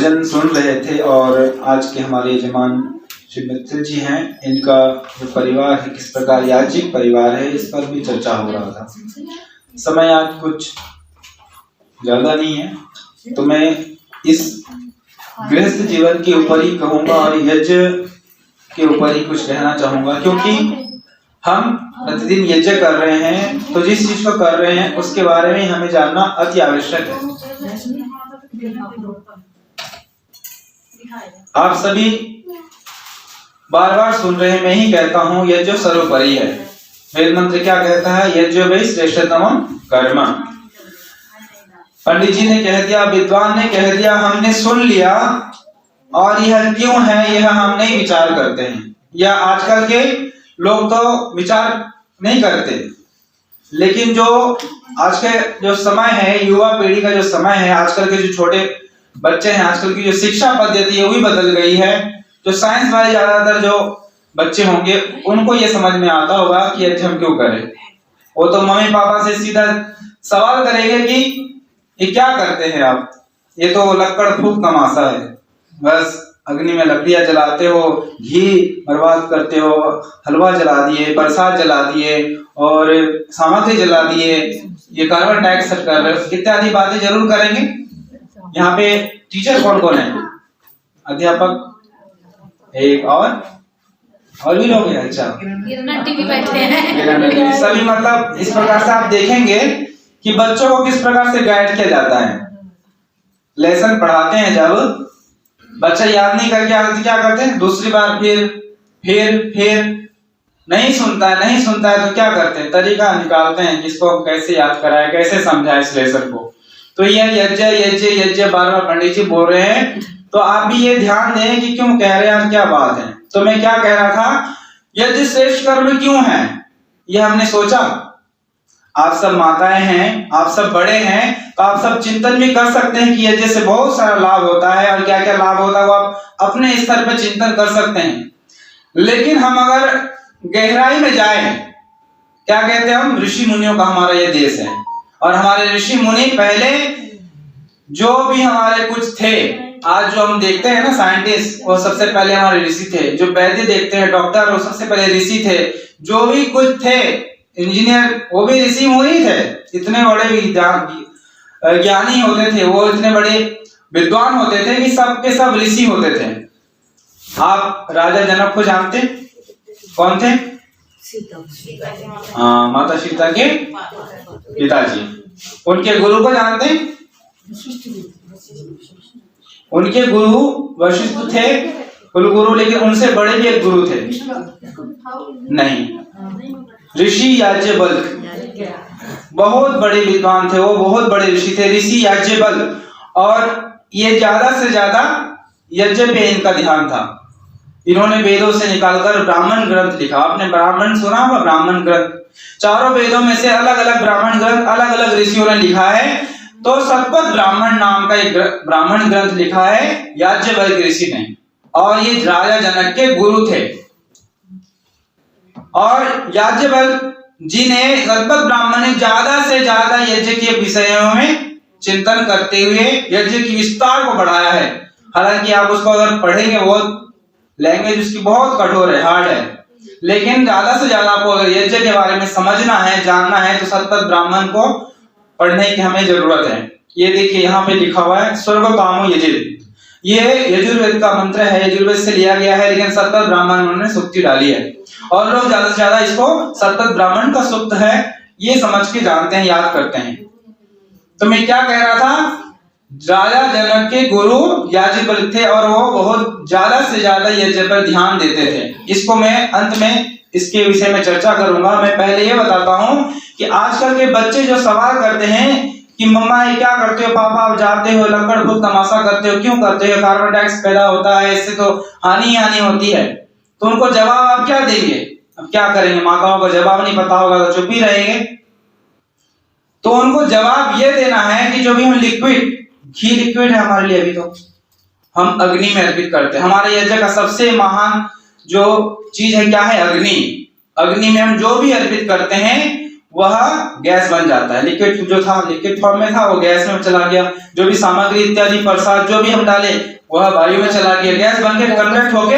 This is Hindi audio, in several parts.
भजन सुन रहे थे और आज के हमारे यजमान श्री मित्तल जी हैं, इनका जो परिवार है किस प्रकार याज्ञिक परिवार है इस पर भी चर्चा हो रहा था। समय आज कुछ ज्यादा नहीं है तो मैं इस गृहस्थ जीवन के ऊपर ही कहूंगा और यज्ञ के ऊपर ही कुछ कहना चाहूंगा, क्योंकि हम प्रतिदिन यज्ञ कर रहे हैं तो जिस चीज को कर रहे हैं उसके बारे में हमें जानना अति आवश्यक है। आप सभी बार बार सुन रहे हैं, मैं ही कहता हूं यज्ञ सर्वोपरि है। वेद मंत्र क्या कहता है? यज्ञ वै श्रेष्ठतमं कर्म। पंडित जी ने कह दिया, विद्वान ने कह दिया, हमने सुन लिया और यह क्यों है यह हम नहीं विचार करते हैं। या आजकल के लोग तो विचार नहीं करते, लेकिन जो आज के जो समय है, युवा पीढ़ी का जो समय है, आजकल के जो छोटे बच्चे हैं, आजकल की जो शिक्षा पद्धति है वो भी बदल गई है। जो साइंस वाले ज्यादातर जो बच्चे होंगे उनको ये समझ में आता होगा कि यज्ञ हम क्यों करें। वो तो मम्मी पापा से सीधा सवाल करेंगे कि ये क्या करते हैं आप, ये तो लक्कड़ फूंक तमाशा है, बस अग्नि में लकड़ियां जलाते हो, घी बर्बाद करते हो, हलवा जला दिए, प्रसाद जला दिए और सामग्री जला दिए, ये कार्बन डाइऑक्साइड कर रहे हो, इत्यादि बातें जरूर करेंगे। यहाँ पे टीचर कौन कौन है? अध्यापक एक और भी लोग हैं। अच्छा, बैठे हैं सभी। मतलब इस प्रकार से आप देखेंगे कि बच्चों को किस प्रकार से गाइड किया जाता है। लेसन पढ़ाते हैं, जब बच्चा याद नहीं करके क्या करते हैं, दूसरी बार फिर नहीं सुनता है तो क्या करते हैं, तरीका निकालते हैं कि इसको कैसे याद कराए, कैसे समझाए इस लेसन को। तो यह यज्ञ बार बार पंडित जी बोल रहे हैं, तो आप भी ये ध्यान दें कि क्यों कह रहे हैं, क्या बात है। तो मैं क्या कह रहा था, यज्ञ श्रेष्ठ कर्म क्यों है ये हमने सोचा। आप सब माताएं हैं, आप सब बड़े हैं, तो आप सब चिंतन भी कर सकते हैं कि यज्ञ से बहुत सारा लाभ होता है और क्या क्या लाभ होता है वो आप अपने स्तर पर चिंतन कर सकते हैं। लेकिन हम अगर गहराई में जाएं, क्या कहते हैं हम, ऋषि मुनियों का हमारा ये देश है और हमारे ऋषि मुनि पहले जो भी हमारे कुछ थे, आज जो हम देखते हैं ना साइंटिस्ट, वो सबसे पहले हमारे ऋषि थे। जो वैद्य देखते हैं, डॉक्टर, वो सबसे पहले ऋषि थे। जो भी कुछ थे, इंजीनियर, वो भी ऋषि मुनि थे। इतने बड़े ज्ञानी होते थे, वो इतने बड़े विद्वान होते थे कि सबके सब ऋषि होते थे। आप राजा जनक को जानते, कौन थे? हाँ, माता सीता के पिताजी। उनके गुरु को जानते? उनके गुरु वशिष्ठ थे, कुलगुरु, लेकिन उनसे बड़े भी एक गुरु थे। नहीं, ऋषि याज्ञवल्क्य बहुत बड़े विद्वान थे, वो बहुत बड़े ऋषि थे, ऋषि याज्ञवल्क्य। और ये ज्यादा से ज्यादा यज्ञ पे इनका ध्यान था। इन्होंने वेदों से निकालकर ब्राह्मण ग्रंथ लिखा। आपने ब्राह्मण सुना होगा, ब्राह्मण ग्रंथ। चारों वेदों में से अलग अलग ब्राह्मण ग्रंथ अलग अलग ऋषियों ने लिखा है। तो शतपथ ब्राह्मण नाम का एक ब्राह्मण ग्रंथ लिखा है याज्ञवल्क्य ऋषि ने, और ये राजा जनक के गुरु थे। और याज्ञवल्क्य जी ने, शतपथ ब्राह्मण ने ज्यादा से ज्यादा यज्ञ के विषयों में चिंतन करते हुए यज्ञ की विस्तार को बढ़ाया है। हालांकि आप उसको अगर पढ़ेंगे, बहुत लैंग्वेज उसकी बहुत कठोर है, हार्ड है, लेकिन ज्यादा से ज्यादा आपको अगर यज्ञ के बारे में समझना है, जानना है, तो शतपथ ब्राह्मण को पढ़ने की हमें जरूरत है। ये देखिए यहाँ पे लिखा हुआ है, स्वर्ग कामो यजिर। ये यजुर्वेद का मंत्र है, यजुर्वेद से लिया गया है, लेकिन शतपथ ब्राह्मण ने सूक्ति डाली है और लोग ज्यादा से ज्यादा इसको शतपथ ब्राह्मण का सूक्त है ये समझ के जानते हैं, याद करते हैं। तो मैं क्या कह रहा था, राजा जनक के गुरु याज्ञवल्क्य थे और वो बहुत ज्यादा से ज्यादा यज्ञ पर ध्यान देते थे। इसको मैं अंत में इसके विषय में चर्चा करूंगा। मैं पहले ये बताता हूं कि आजकल के बच्चे जो सवाल करते हैं कि मम्मा ये क्या करते हो, पापा आप जाते हो, लक्कड़ फूंक तमाशा करते हो, क्यों करते हो, कार्बन डाइऑक्साइड पैदा होता है, इससे तो हानि होती है। तो उनको जवाब आप क्या देंगे? अब क्या करेंगे, माताओं को जवाब नहीं पता होगा तो चुप ही रहेंगे। तो उनको जवाब ये देना है कि जो भी हम घी लिक्विड है हमारे लिए, अभी तो हम अग्नि में अर्पित करते हैं। हमारे यज्ञ का सबसे महान जो चीज है क्या है? अग्नि। अग्नि में हम जो भी अर्पित करते हैं वह गैस बन जाता है। लिक्विड जो था लिक्विड फॉर्म में था वो गैस में चला गया, जो भी सामग्री इत्यादि प्रसाद जो भी हम डाले वह वायु में चला गया, गैस बनके कन्वर्ट होके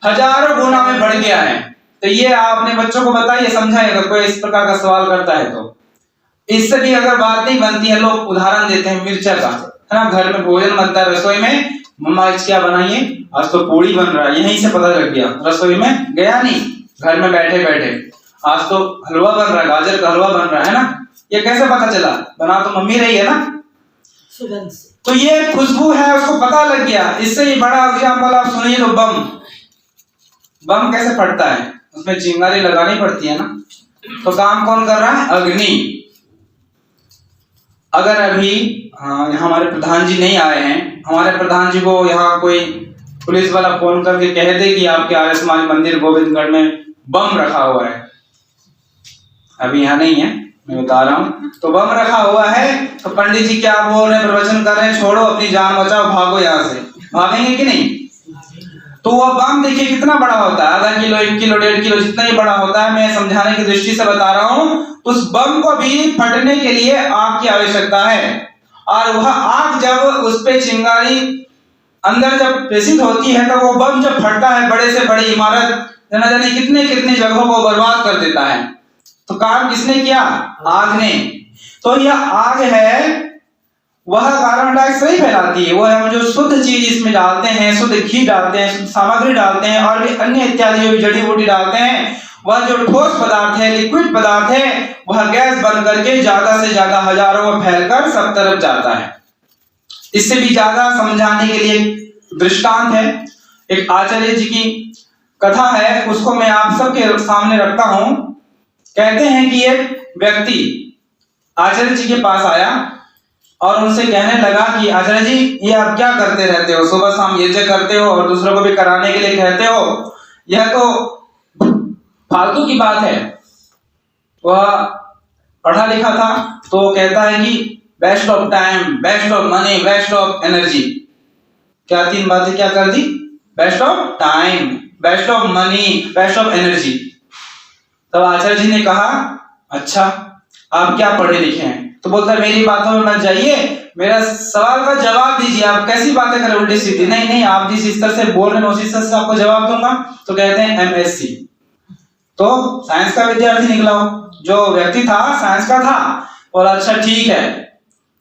हजारों गुना में बढ़ गया है। तो ये आपने बच्चों को बताइए, समझाइए अगर कोई इस प्रकार का सवाल करता है तो। इससे भी अगर बात नहीं बनती है, लोग उदाहरण देते हैं मिर्चा का, है ना, घर में भोजन बनता है रसोई में, मम्मा आज क्या बनाइए, आज तो पूड़ी बन रहा है, यहीं से पता लग गया, रसोई में गया नहीं, घर में बैठे बैठे आज तो हलवा बन रहा है, गाजर का हलवा बन रहा है ना, ये कैसे पता चला, बना तो मम्मी रही है ना, सुगंध से। तो ये खुशबू है उसको पता लग गया। इससे ही बड़ा एग्जाम्पल आप सुनिए तो बम कैसे फटता है, उसमें चिंगारी लगानी पड़ती है ना, तो काम कौन कर रहा है, अग्नि। अगर अभी हमारे प्रधान जी नहीं आए हैं, हमारे प्रधान जी को यहाँ कोई पुलिस वाला फोन करके कह दे कि आपके आर्य समाज मंदिर गोविंदगढ़ में बम रखा हुआ है, अभी यहाँ नहीं है मैं बता रहा हूँ, तो बम रखा हुआ है, तो पंडित जी क्या बोल रहे हैं, प्रवचन कर रहे हैं, छोड़ो अपनी जान बचाओ, भागो यहाँ से, भागेंगे कि नहीं। तो वह बम देखिए कितना बड़ा होता है, आधा किलो 1 किलो 1.5 किलो जितना ही बड़ा होता है, मैं समझाने की दृष्टि से बता रहा हूँ। उस बम को भी फटने के लिए आग की आवश्यकता है, और वह आग जब उस पे चिंगारी अंदर जब प्रेषित होती है तो वो बम जब फटता है, बड़े से बड़ी इमारत न जाने कितने कितने जगहों को बर्बाद कर देता है। तो काम किसने किया, आग ने। तो यह आग है वह कार्बन डाइऑक्साइड नहीं फैलाती है, वह हम जो शुद्ध चीज इसमें डालते हैं, शुद्ध घी डालते हैं, शुद्ध सामग्री डालते हैं और भी अन्य इत्यादि जो भी जड़ी बूटी डालते हैं, वह जो ठोस पदार्थ है, लिक्विड पदार्थ है, वह गैस बन करके ज्यादा से ज्यादा हजारों में फैलकर सब तरफ जाता है। इससे भी ज्यादा समझाने के लिए दृष्टांत है, एक आचार्य जी की कथा है, उसको मैं आप सबके सामने रखता हूं। कहते हैं कि एक व्यक्ति आचार्य जी के पास आया और उनसे कहने लगा कि आचार्य जी ये आप क्या करते रहते हो, सुबह शाम यज्ञ करते हो और दूसरों को भी कराने के लिए कहते हो, यह तो फालतू की बात है। वह पढ़ा लिखा था, तो कहता है कि waste of time, waste of money, waste of energy. क्या 3 बातें क्या कर दी, waste of time, waste of money, waste of energy. तब आचार्य जी ने कहा अच्छा आप क्या पढ़े लिखे हैं, तो बोलता है मेरी बातों में मत जाइए, मेरा सवाल का जवाब दीजिए, आप कैसी बातें कर रहे उल्टी सीधी, नहीं नहीं आप जिस स्तर से बोल रहे हैं उसी स्तर से आपको जवाब दूंगा। तो कहते हैं एमएससी, तो साइंस का विद्यार्थी निकला हो, जो व्यक्ति था साइंस का था, और अच्छा ठीक है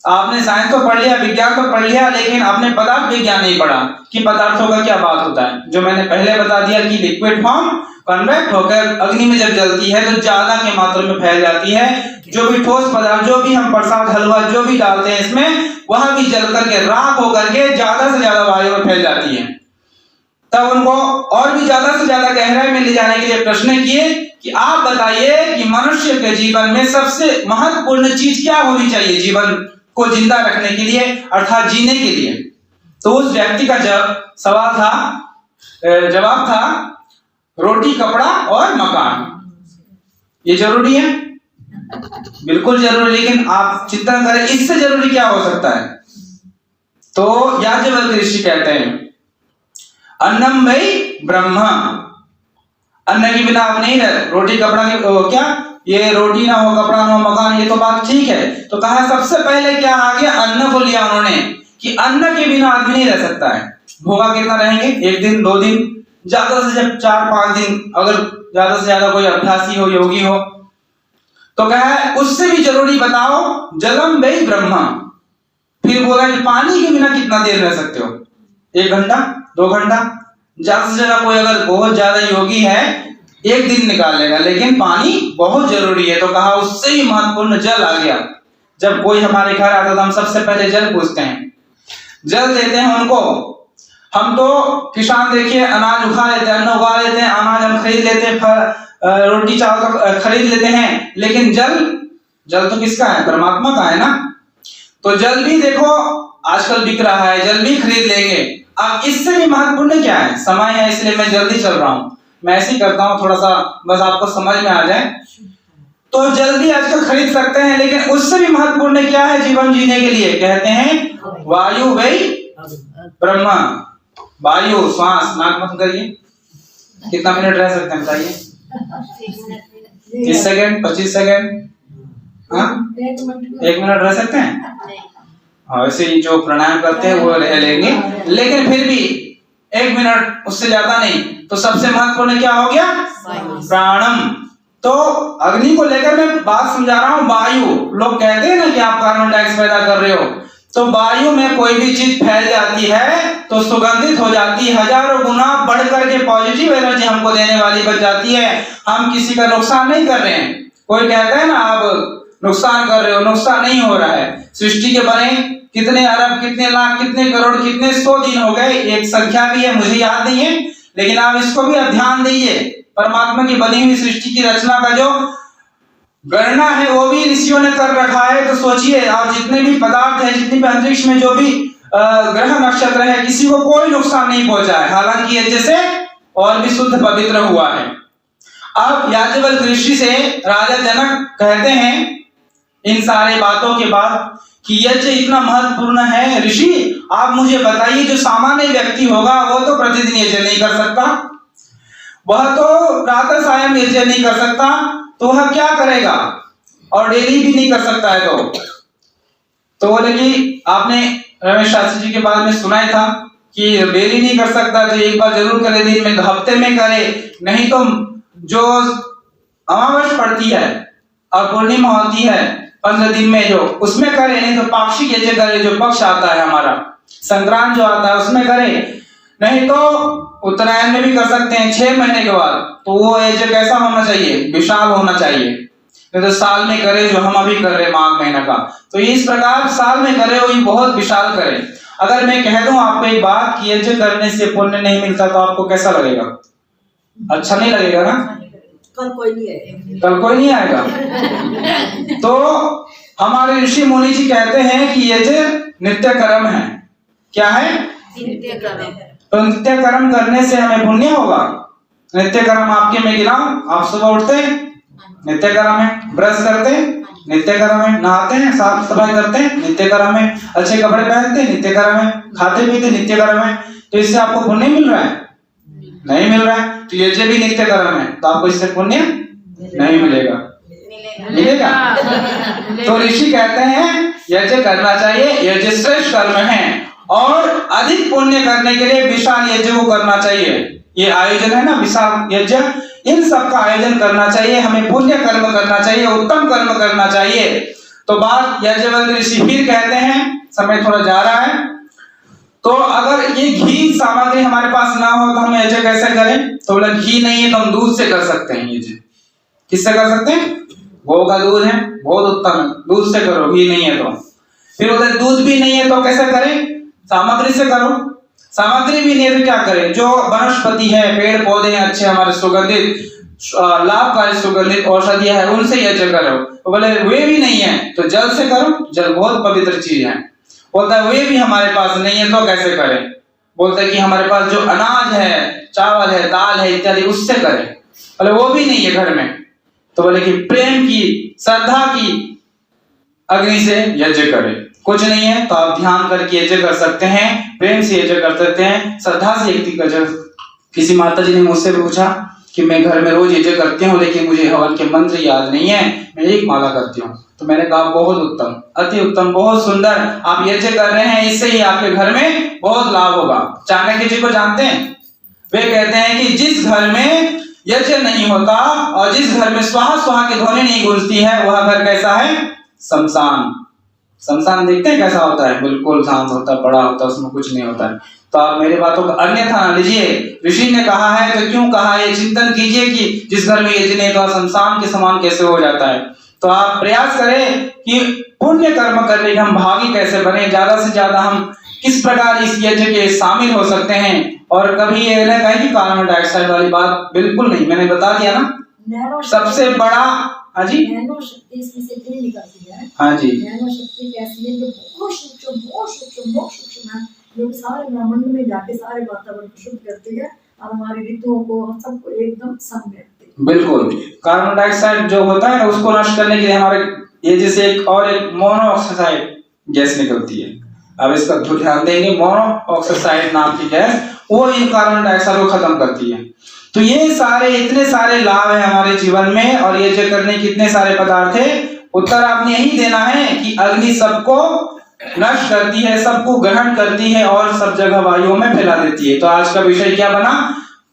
आपने साइंस तो पढ़ लिया, विज्ञान तो पढ़ लिया, लेकिन आपने पदार्थ विज्ञान नहीं पढ़ा कि पदार्थों का क्या बात होता है, जो मैंने पहले बता दिया कि लिक्विड फॉर्म कन्वेक्ट होकर अग्नि में जब जलती है तो ज्यादा के मात्रा में फैल जाती है, जो भी ठोस पदार्थ, जो भी हम प्रसाद हलवा जो भी डालते हैं इसमें, वह भी जल करके राख होकर के ज्यादा से ज्यादा वायु में फैल जाती है। तब उनको और भी ज्यादा से ज्यादा गहराई में ले जाने के लिए प्रश्न किए कि आप बताइए कि मनुष्य के जीवन में सबसे महत्वपूर्ण चीज क्या होनी चाहिए जीवन को जिंदा रखने के लिए, अर्थात जीने के लिए। तो उस व्यक्ति का जवाब था रोटी, कपड़ा और मकान। ये जरूरी है, बिल्कुल जरूरी, लेकिन आप चिंतन करें इससे जरूरी क्या हो सकता है। तो याज्ञवल्क्य ऋषि कहते हैं अन्नम वै ब्रह्म, अन्न के बिना आप नहीं रह, रोटी कपड़ा की क्या, ये रोटी ना हो, कपड़ा ना हो, मकान, ये तो बात ठीक है। तो कहा सबसे पहले क्या आ गया, अन्न को लिया उन्होंने, कि अन्न के बिना आदमी नहीं रह सकता है। भूखा कितना रहेंगे, 1 दिन 2 दिन, ज्यादा से ज्यादा 4-5 दिन, अगर ज्यादा से ज्यादा कोई अभ्यासी हो, योगी हो। तो कहा उससे भी जरूरी बताओ जलम वै ब्रह्म। फिर बोला कि पानी के बिना कितना देर रह सकते हो, 1 घंटा 2 घंटा, ज्यादा से ज्यादा कोई अगर बहुत ज्यादा योगी है 1 दिन निकाल लेगा, लेकिन पानी बहुत जरूरी है। तो कहा उससे भी महत्वपूर्ण जल आ गया। जब कोई हमारे घर आता है तो हम सबसे पहले जल पूछते हैं, जल देते हैं उनको। हम तो किसान देखिए अनाज उगा लेते हैं, अन्न उगा लेते हैं, अनाज हम खरीद लेते हैं, रोटी चावल खरीद लेते हैं, लेकिन जल तो किसका है, परमात्मा का है ना। तो जल भी देखो आजकल बिक रहा है, जल भी खरीद लेंगे। अब इससे भी महत्वपूर्ण क्या है, समय है इसलिए मैं जल्दी चल रहा हूं, मैं ऐसे ही करता हूं थोड़ा सा बस आपको समझ में आ जाए। तो जल्दी आजकल खरीद सकते हैं, लेकिन उससे भी महत्वपूर्ण क्या है जीवन जीने के लिए, कहते हैं वायु वै ब्रह्म। वायु, श्वास, नाक बंद करिए, कितना मिनट रह सकते हैं बताइए, 30 सेकंड, 25 सेकंड, हाँ 1 मिनट रह सकते हैं? हाँ, वैसे ही जो प्राणायाम करते हैं वो रह लेंगे, लेकिन फिर भी 1 मिनट, उससे ज्यादा नहीं। तो सबसे महत्वपूर्ण क्या हो गया? प्राणम। तो अग्नि को लेकर मैं बात समझा रहा हूँ। वायु, लोग कहते हैं ना कि आप कार्बन डाइऑक्साइड पैदा कर रहे हो, तो वायु में कोई भी चीज फैल जाती है तो सुगंधित हो जाती है, हजारों गुना बढ़ करके पॉजिटिव एनर्जी हमको देने वाली बन जाती है। हम किसी का नुकसान नहीं कर रहे हैं। कोई कहता है ना आप नुकसान कर रहे हो, नुकसान नहीं हो रहा है। सृष्टि के बने कितने अरब, कितने लाख, कितने करोड़, कितने 100 दिन हो गए, एक संख्या भी है, मुझे याद नहीं है, लेकिन आप इसको भी अब ध्यान दीजिए। परमात्मा की बनी हुई सृष्टि की रचना का जो गणना है वो भी ऋषियों ने कर रखा है। तो सोचिए, आप जितने भी पदार्थ है, जितनी भी अंतरिक्ष में जो भी ग्रह नक्षत्र है, किसी को कोई नुकसान नहीं पहुंचा है, हालांकि ये जैसे और भी शुद्ध पवित्र हुआ है। अब याज्ञवल्क्य ऋषि से राजा जनक कहते हैं इन सारे बातों के बाद कि यज्ञ इतना महत्वपूर्ण है, ऋषि आप मुझे बताइए, जो सामान्य व्यक्ति होगा वो तो प्रतिदिन यज्ञ नहीं कर सकता, वह तो प्रातः सायं यज्ञ नहीं कर सकता, तो वह क्या करेगा? और डेली भी नहीं कर सकता है। तो बोले कि आपने रमेश शास्त्री जी के बारे में सुना ही था कि डेली नहीं कर सकता, तो एक बार जरूर करे, दिन में, हफ्ते में करे, नहीं तो जो अमावस्या पड़ती है और पूर्णिमा होती है 15 दिन में जो, उसमें करे, नहीं तो पाक्षिक यज्ञ करे, जो पक्ष आता है हमारा, संक्रांत जो आता है उसमें करे, नहीं तो उत्तरायण में भी कर सकते हैं 6 महीने के बाद। तो वो यज्ञ कैसा होना चाहिए? विशाल होना चाहिए। नहीं तो साल में करे, जो हम अभी कर रहे माघ महीना का, तो इस प्रकार साल में करे वो बहुत विशाल करे। अगर मैं कह दूं आपको एक बात कि यज्ञ करने से पुण्य नहीं मिलता, तो आपको कैसा लगेगा? अच्छा नहीं लगेगा ना? कल कोई नहीं आएगा, कल कोई नहीं आएगा। तो हमारे ऋषि मुनि जी कहते हैं कि यज्ञ नित्य कर्म है। क्या है? नित्य कर्म। तो नित्य कर्म करने से हमें पुण्य होगा। नित्य कर्म आपके में गिनाऊं, आप सुबह उठते हैं, नित्य कर्म है, ब्रश करते हैं, नित्य कर्म है, नहाते हैं, साफ सफाई करते हैं, नित्य कर्म है, अच्छे कपड़े पहनते हैं, नित्य कर्म है, खाते पीते, नित्य कर्म है। तो इससे आपको पुण्य मिल रहा है? नहीं मिल रहा है। तो यज्ञ भी नित्य कर्म है, तो आपको इससे पुण्य नहीं मिलेगा। मिलेगा? तो ऋषि कहते हैं यज्ञ करना चाहिए, यज्ञ श्रेष्ठ कर्म है, और अधिक पुण्य करने के लिए विशाल यज्ञ को करना चाहिए। ये आयोजन है ना, विशाल यज्ञ, इन सब का आयोजन करना चाहिए, हमें पुण्य कर्म करना चाहिए, उत्तम कर्म करना चाहिए। तो बात याज्ञवल्क्य ऋषि फिर कहते हैं, समय थोड़ा जा रहा है, तो अगर ये घी सामग्री हमारे पास ना हो तो हम यज्ञ कैसे करें? तो बोला घी नहीं है तो हम दूध से कर सकते हैं यज्ञ। किससे कर सकते हैं? गौ का दूध है, बहुत उत्तम है, दूध से करो, घी नहीं है तो। फिर उधर दूध भी नहीं है तो कैसे करें? सामग्री से करो। सामग्री भी नहीं है तो क्या करें? जो वनस्पति है, पेड़ पौधे हैं अच्छे, हमारे सुगंधित लाभकारी सुगंधित औषधियां है, उनसे यज्ञ करो। तो बोले वे भी नहीं है तो जल से करो, जल बहुत पवित्र चीज है। बोलता है वे भी हमारे पास नहीं है तो कैसे करें? बोलते हैं कि हमारे पास जो अनाज है, चावल है, दाल है इत्यादि, उससे करें। बोले वो भी नहीं है घर में, तो बोले कि प्रेम की, श्रद्धा की अग्नि से यज्ञ करें। कुछ नहीं है तो आप ध्यान करके यज्ञ कर सकते हैं, प्रेम से यज्ञ कर सकते हैं, श्रद्धा से यज्ञ। किसी माता जी ने मुझसे पूछा कि मैं घर में रोज यज्ञ करती हूँ लेकिन मुझे हवन के मंत्र याद नहीं है, मैं एक माला करती हूँ। तो मैंने कहा बहुत उत्तम, अति उत्तम, बहुत सुंदर, आप यज्ञ कर रहे हैं, इससे ही आपके घर में बहुत लाभ होगा। चाणक्य जी को जानते हैं? वे कहते हैं कि जिस घर में यज्ञ नहीं होता और जिस घर में स्वाहा स्वाहा की ध्वनि नहीं गूंजती है, वह घर कैसा है? शमशान। शमशान देखते हैं कैसा होता है? बिल्कुल शांत होता है, बड़ा होता है, उसमें कुछ नहीं होता है। तो आप मेरी बातों का अन्यथा ना लीजिए, ऋषि ने कहा है तो क्यों कहा है, चिंतन कीजिए कि जिस घर में यज्ञ नहीं तो शमशान के समान कैसे हो जाता है। तो आप प्रयास करें कि पुण्य कर्म करने के हम भागी कैसे बने, ज्यादा से ज्यादा हम किस प्रकार इस यज्ञ के शामिल हो सकते हैं। और कभी ये ना कहे कि कार्बन डाइऑक्साइड वाली बात बिल्कुल नहीं, मैंने बता दिया ना, सबसे बड़ा। हाँ जी, नैनो शक्ति इसमें से क्यों निकलती है? हाँ जी, नैनो शक्ति कैसी है? जो बहुत सूक्ष्म है, जो सारे ब्रह्मांड में जाके सारे वातावरण को शुद्ध करती है और हमारी ऋतुओं को, हम सबको एकदम सम रखती है। बिल्कुल। कार्बन डाइऑक्साइड जो होता है ना, उसको नष्ट करने के लिए हमारे ये जैसे एक मोनोऑक्साइड गैस निकलती है। अब इसका ध्यान देंगे, मोनोऑक्साइड नाम की गैस, वो इन कार्बन डाइऑक्साइड को खत्म करती है। तो ये सारे इतने सारे लाभ है हमारे जीवन में, और ये जो करने कितने सारे पदार्थ है उत्तर आपने यही देना है कि अग्नि सबको नष्ट करती है, सबको ग्रहण करती है और सब जगह वायुओं में फैला देती है। तो आज का विषय क्या बना?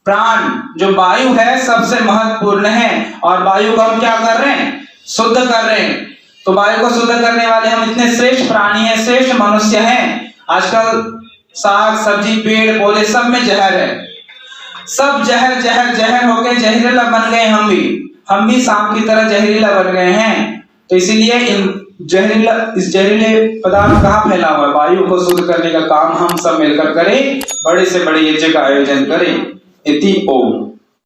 प्राण। जो वायु है सबसे महत्वपूर्ण है और वायु को हम क्या कर रहे हैं? शुद्ध कर रहे हैं। तो वायु को शुद्ध करने वाले हम इतने श्रेष्ठ प्राणी हैं, श्रेष्ठ मनुष्य हैं। आजकल साग सब्जी पेड़ पौधे सब में जहर है, सब जहर जहर जहर हो गए, जहरीला बन गए। हम भी सांप की तरह जहरीला बन गए हैं। तो इसीलिए इस जहरीले पदार्थ कहाँ फैला हुआ है? वायु को शुद्ध करने का काम हम सब मिलकर करें, बड़े से बड़े यज्ञ का आयोजन करें। इति ओम।